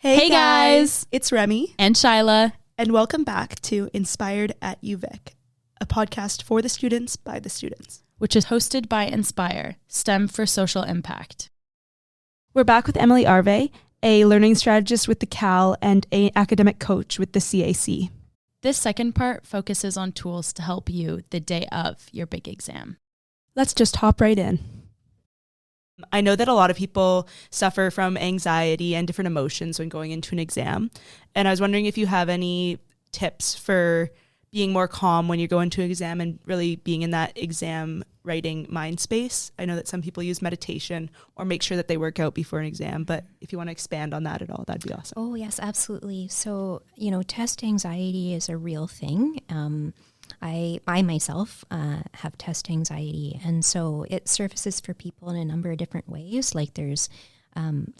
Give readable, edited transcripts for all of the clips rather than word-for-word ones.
Hey guys! It's Remee and Shyla, and welcome back to Inspired at UVic, a podcast for the students by the students. which is hosted by Inspire, STEM for Social Impact. We're back with Emily Arvay, a learning strategist with the CAL and an academic coach with the CAC. This second part focuses on tools to help you the day of your big exam. Let's just hop right in. I know that a lot of people suffer from anxiety and different emotions when going into an exam. And I was wondering if you have any tips for being more calm when you go into an exam and really being in that exam writing mind space. I know that some people use meditation or make sure that they work out before an exam, but if you want to expand on that at all, that'd be awesome. Oh, yes, absolutely. So, test anxiety is a real thing. I myself have test anxiety, and so it surfaces for people in a number of different ways. Like there's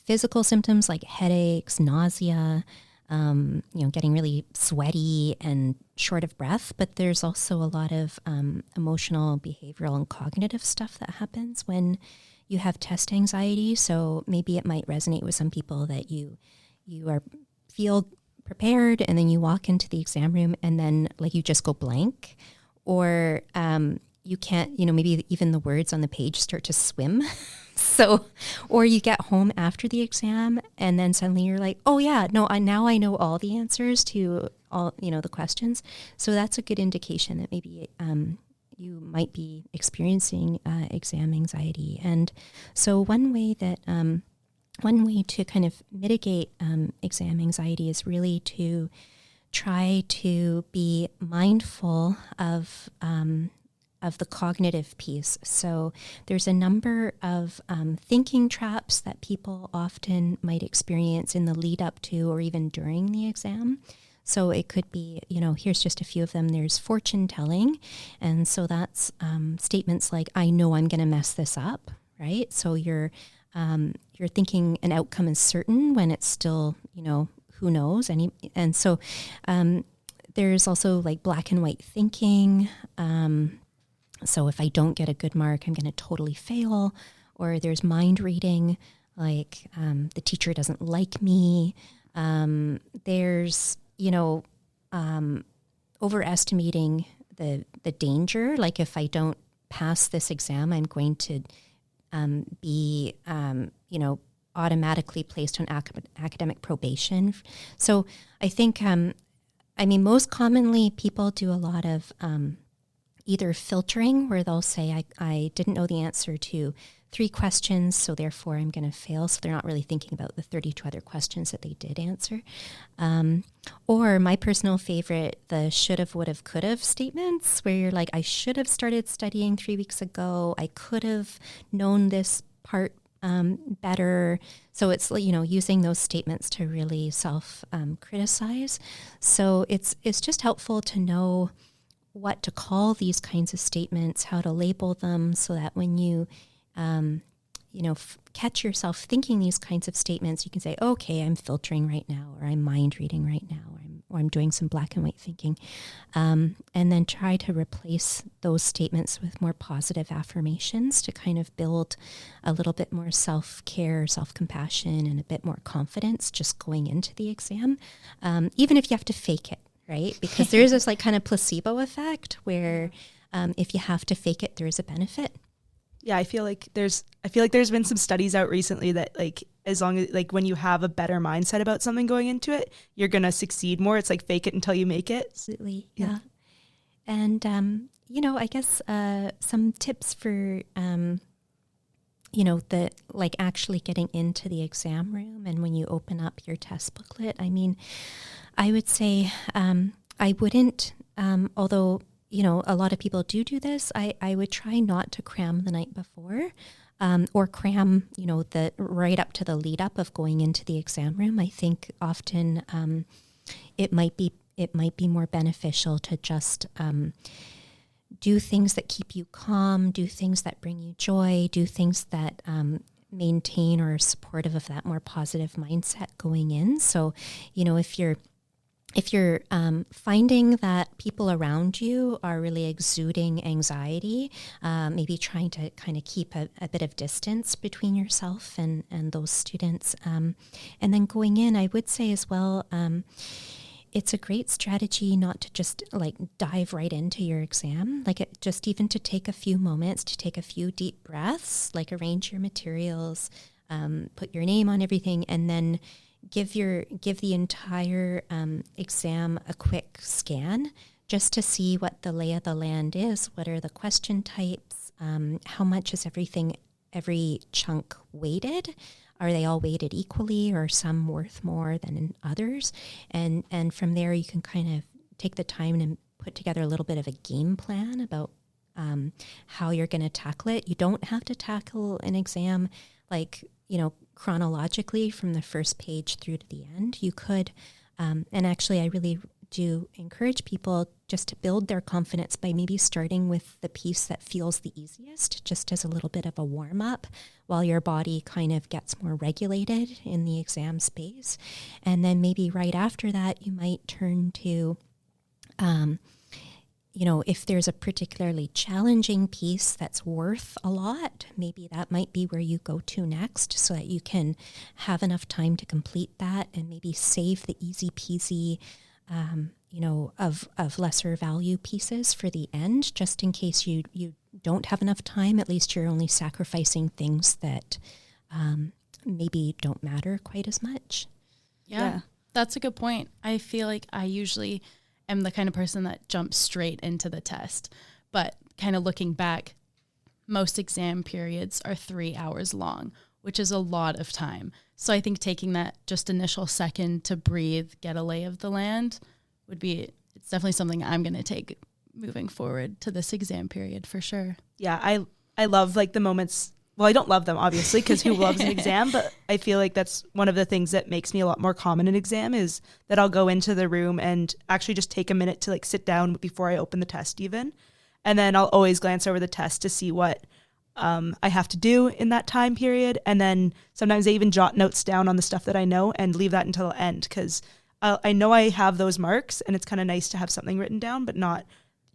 physical symptoms like headaches, nausea, getting really sweaty and short of breath. But there's also a lot of emotional, behavioral, and cognitive stuff that happens when you have test anxiety. So maybe it might resonate with some people that you feel prepared and then you walk into the exam room and then like you just go blank, or you can't, maybe even the words on the page start to swim. So, or you get home after the exam and then suddenly you're like, oh yeah, no, now I know all the answers to all, the questions. So that's a good indication that maybe you might be experiencing exam anxiety. And so one way to kind of mitigate exam anxiety is really to try to be mindful of the cognitive piece. So there's a number of thinking traps that people often might experience in the lead up to or even during the exam. So it could be, here's just a few of them. There's fortune telling. And so that's statements like, I know I'm going to mess this up, right? So you're thinking an outcome is certain when it's still, who knows? And so there's also like black and white thinking. So if I don't get a good mark, I'm going to totally fail. Or there's mind reading, like the teacher doesn't like me. There's, overestimating the danger. Like if I don't pass this exam, I'm going to be, automatically placed on academic probation. So I think, most commonly people do a lot of either filtering, where they'll say, I didn't know the answer to 3 questions, so therefore I'm going to fail. So they're not really thinking about the 32 other questions that they did answer. Or my personal favorite, the should've, would've, could've statements, where you're like, I should have started studying 3 weeks ago. I could have known this part better. So it's, using those statements to really self-criticize. So it's just helpful to know what to call these kinds of statements, how to label them, so that when you, catch yourself thinking these kinds of statements, you can say, okay, I'm filtering right now, or I'm mind reading right now, or I'm doing some black and white thinking. And then try to replace those statements with more positive affirmations to kind of build a little bit more self-care, self-compassion, and a bit more confidence just going into the exam, even if you have to fake it. Right? Because there's this like kind of placebo effect where if you have to fake it, there is a benefit. Yeah, I feel like there's been some studies out recently that like as long as like when you have a better mindset about something going into it, you're gonna succeed more. It's like fake it until you make it. Absolutely, yeah. And I guess some tips for the like actually getting into the exam room and when you open up your test booklet. I would say I wouldn't, although, a lot of people do this, I would try not to cram the night before or cram, the right up to the lead up of going into the exam room. I think often it might be more beneficial to just do things that keep you calm, do things that bring you joy, do things that maintain or are supportive of that more positive mindset going in. So, if you're if you're finding that people around you are really exuding anxiety, maybe trying to kind of keep a bit of distance between yourself and those students. And then going in, I would say as well, it's a great strategy not to just like dive right into your exam, just even to take a few moments, to take a few deep breaths, like arrange your materials, put your name on everything, and then give the entire exam a quick scan just to see what the lay of the land is. What are the question types? How much is every chunk weighted? Are they all weighted equally, or some worth more than others? And from there, you can kind of take the time and put together a little bit of a game plan about how you're going to tackle it. You don't have to tackle an exam chronologically from the first page through to the end. You could, and actually I really do encourage people just to build their confidence by maybe starting with the piece that feels the easiest, just as a little bit of a warm-up while your body kind of gets more regulated in the exam space. And then maybe right after that, you might turn to if there's a particularly challenging piece that's worth a lot, maybe that might be where you go to next, so that you can have enough time to complete that and maybe save the easy peasy, of lesser value pieces for the end, just in case you don't have enough time. At least you're only sacrificing things that maybe don't matter quite as much. Yeah, that's a good point. I feel like I usually am the kind of person that jumps straight into the test. But kind of looking back, most exam periods are 3 hours long, which is a lot of time. So I think taking that just initial second to breathe, get a lay of the land it's definitely something I'm going to take moving forward to this exam period for sure. Yeah, I love like the moments. Well, I don't love them, obviously, because who loves an exam? But I feel like that's one of the things that makes me a lot more calm in an exam, is that I'll go into the room and actually just take a minute to like sit down before I open the test even. And then I'll always glance over the test to see what I have to do in that time period. And then sometimes I even jot notes down on the stuff that I know and leave that until the end, because I know I have those marks, and it's kind of nice to have something written down, but not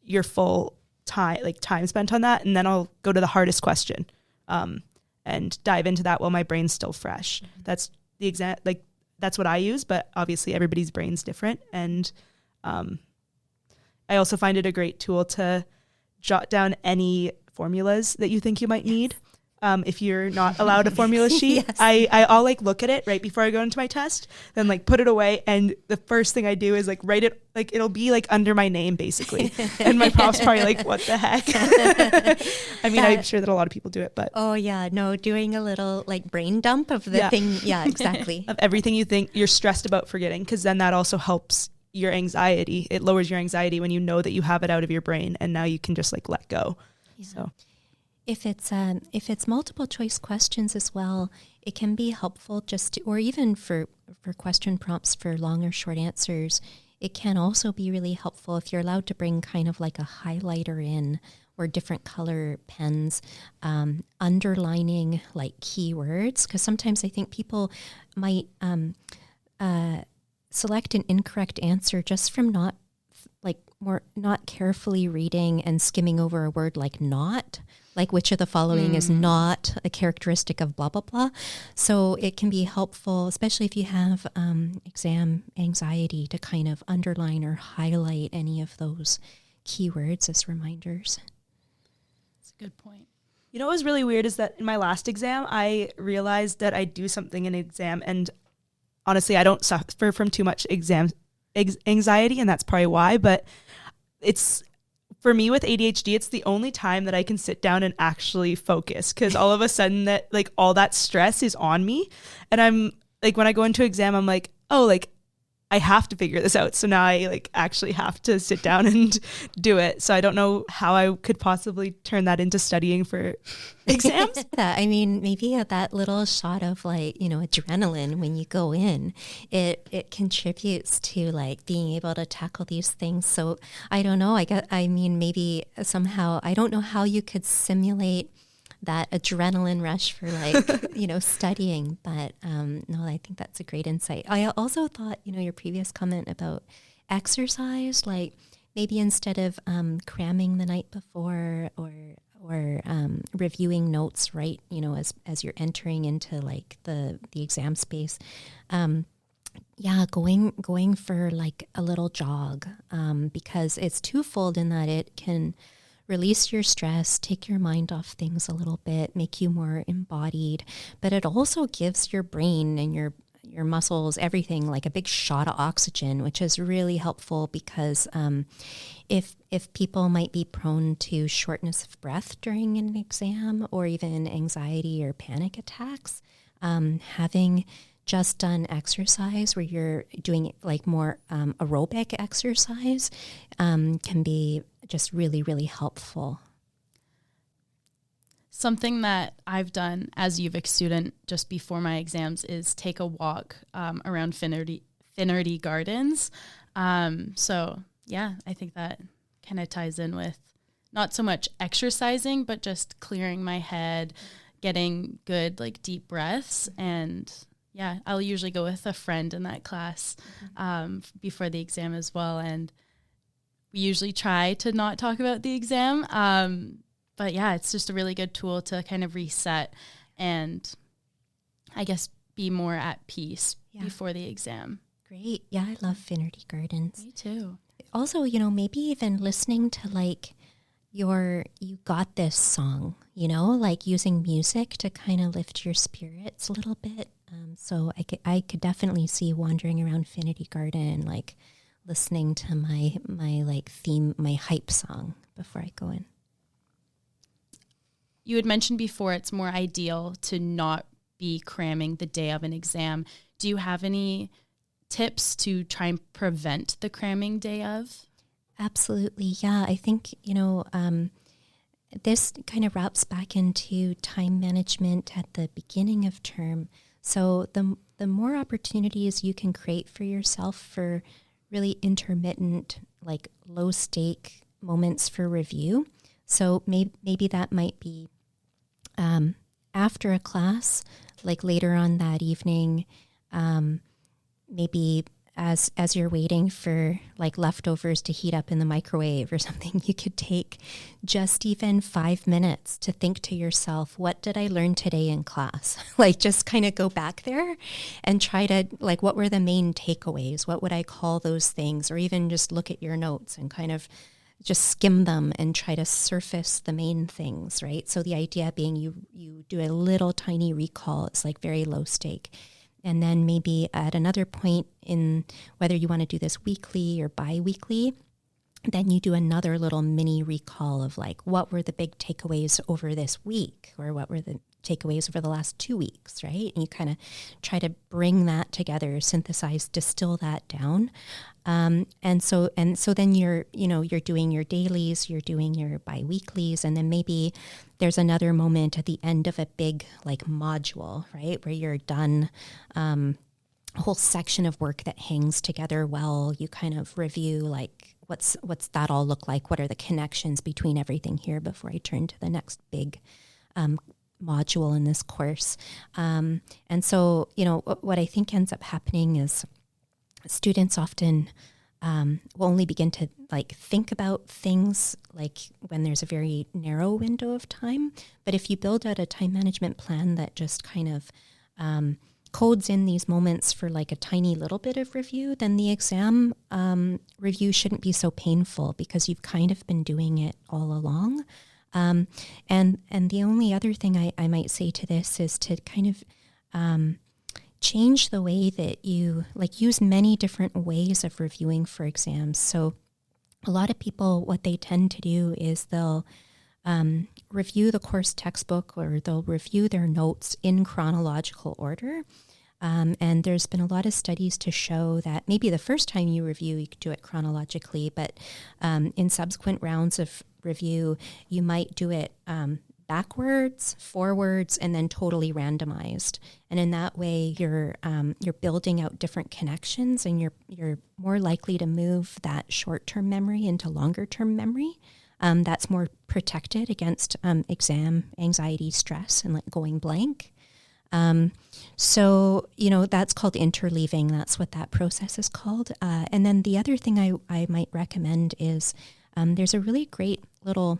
your full time spent on that. And then I'll go to the hardest question. And dive into that while my brain's still fresh. Mm-hmm. That's the exact, that's what I use, but obviously everybody's brain's different. And I also find it a great tool to jot down any formulas that you think you might need. If you're not allowed a formula sheet, yes. I'll like look at it right before I go into my test, then like put it away. And the first thing I do is like write it, like it'll be like under my name basically. And my prof's probably like, what the heck? I mean, I'm sure that a lot of people do it, but. Oh yeah, no, doing a little like brain dump of the thing. Yeah, exactly. Of everything you think you're stressed about forgetting, because then that also helps your anxiety. It lowers your anxiety when you know that you have it out of your brain, and now you can just like let go. Yeah. So. If it's multiple choice questions as well, it can be helpful just to, or even for question prompts for long or short answers, it can also be really helpful if you're allowed to bring kind of like a highlighter in, or different color pens, underlining like keywords, because sometimes I think people might select an incorrect answer just from not carefully reading and skimming over a word like not. Like, which of the following is not a characteristic of blah, blah, blah. So it can be helpful, especially if you have exam anxiety, to kind of underline or highlight any of those keywords as reminders. That's a good point. You know what was really weird is that in my last exam, I realized that I do something in an exam, and honestly, I don't suffer from too much exam anxiety, and that's probably why, but it's... For me with ADHD, it's the only time that I can sit down and actually focus, because all of a sudden that like all that stress is on me. And I'm like, when I go into exam, I'm like, oh, like I have to figure this out. So now I like actually have to sit down and do it. So I don't know how I could possibly turn that into studying for exams. I mean, maybe that little shot of like, adrenaline when you go in, it contributes to like being able to tackle these things. So I don't know. Maybe somehow, I don't know how you could simulate that adrenaline rush for like, studying. But no, I think that's a great insight. I also thought, your previous comment about exercise, like maybe instead of cramming the night before or reviewing notes, right, as you're entering into like the exam space, going for like a little jog, because it's twofold in that it can release your stress, take your mind off things a little bit, make you more embodied, but it also gives your brain and your muscles, everything, like a big shot of oxygen, which is really helpful because if people might be prone to shortness of breath during an exam or even anxiety or panic attacks, having just done exercise where you're doing like more aerobic exercise can be just really, really helpful. Something that I've done as a UVic student just before my exams is take a walk around Finnerty Gardens. So yeah, I think that kind of ties in with not so much exercising, but just clearing my head, getting good like deep breaths. And yeah, I'll usually go with a friend in that class before the exam as well. And we usually try to not talk about the exam. But yeah, it's just a really good tool to kind of reset and I guess be more at peace before the exam. Great. Yeah, I love Finnerty Gardens. Me too. Also, maybe even listening to like You Got This song, like using music to kind of lift your spirits a little bit. So I could definitely see wandering around Finnerty Garden, like listening to my like theme, my hype song before I go in. You had mentioned before it's more ideal to not be cramming the day of an exam. Do you have any tips to try and prevent the cramming day of? Absolutely. Yeah. I think, this kind of wraps back into time management at the beginning of term. So the more opportunities you can create for yourself for really intermittent, like low stake moments for review. So maybe that might be after a class, like later on that evening, maybe as you're waiting for like leftovers to heat up in the microwave or something, you could take just even 5 minutes to think to yourself, what did I learn today in class? Like just kind of go back there and try to like, what were the main takeaways? What would I call those things? Or even just look at your notes and kind of just skim them and try to surface the main things, right? So the idea being you do a little tiny recall. It's like very low stake. And then maybe at another point in whether you want to do this weekly or bi-weekly, then you do another little mini recall of like, what were the big takeaways over this week? Or what were the takeaways over the last 2 weeks, right? And you kind of try to bring that together, synthesize, distill that down. And so then you're doing your dailies, you're doing your bi-weeklies, and then maybe there's another moment at the end of a big like module, right? Where you're done, a whole section of work that hangs together well. You kind of review like, what's that all look like? What are the connections between everything here before I turn to the next big, module in this course. And so, what I think ends up happening is students often will only begin to like think about things like when there's a very narrow window of time. But if you build out a time management plan that just kind of codes in these moments for like a tiny little bit of review, then the exam review shouldn't be so painful because you've kind of been doing it all along. And the only other thing I might say to this is to kind of change the way that you like use many different ways of reviewing for exams. So a lot of people, what they tend to do is they'll review the course textbook or they'll review their notes in chronological order. And there's been a lot of studies to show that maybe the first time you review, you could do it chronologically, but in subsequent rounds of review, you might do it backwards, forwards, and then totally randomized. And in that way, you're building out different connections, and you're more likely to move that short-term memory into longer-term memory. That's more protected against exam anxiety, stress, and like going blank. So, that's called interleaving. That's what that process is called. And then the other thing I might recommend is there's a really great little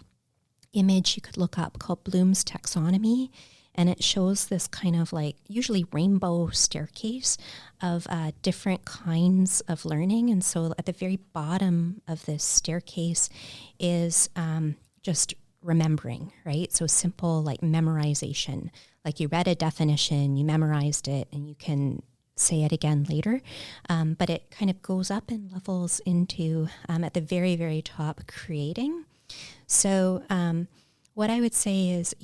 image you could look up called Bloom's taxonomy. And it shows this kind of like usually rainbow staircase of different kinds of learning. And so at the very bottom of this staircase is just remembering, right? So simple like memorization. Like you read a definition, you memorized it, and you can say it again later. But it kind of goes up in levels into, at the very, very top, creating. So what I would say is,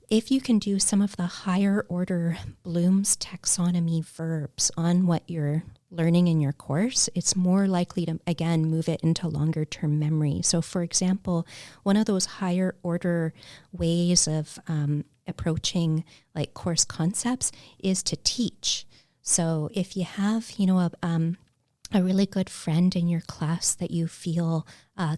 if you can do some of the higher order Bloom's taxonomy verbs on what you're learning in your course, it's more likely to, again, move it into longer term memory. So for example, one of those higher order ways of approaching like course concepts is to teach. So if you have, a really good friend in your class that you feel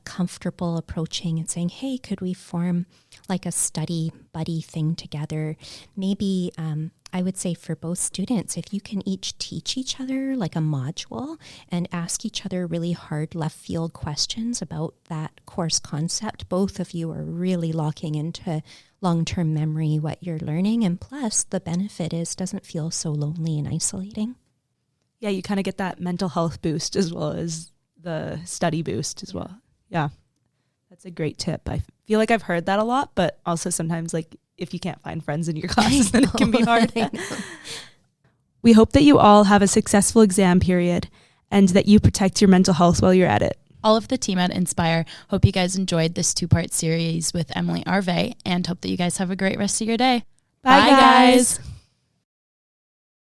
comfortable approaching and saying, hey, could we form like a study buddy thing together? Maybe I would say for both students, if you can each teach each other like a module and ask each other really hard left field questions about that course concept, both of you are really locking into long-term memory what you're learning. And plus the benefit is doesn't feel so lonely and isolating. Yeah, you kind of get that mental health boost as well as the study boost as well. Yeah, that's a great tip. I feel like I've heard that a lot, but also sometimes like if you can't find friends in your classes, then it can be hard. We hope that you all have a successful exam period and that you protect your mental health while you're at it. All of the team at Inspire hope you guys enjoyed this 2-part series with Emily Arvay and hope that you guys have a great rest of your day. Bye guys.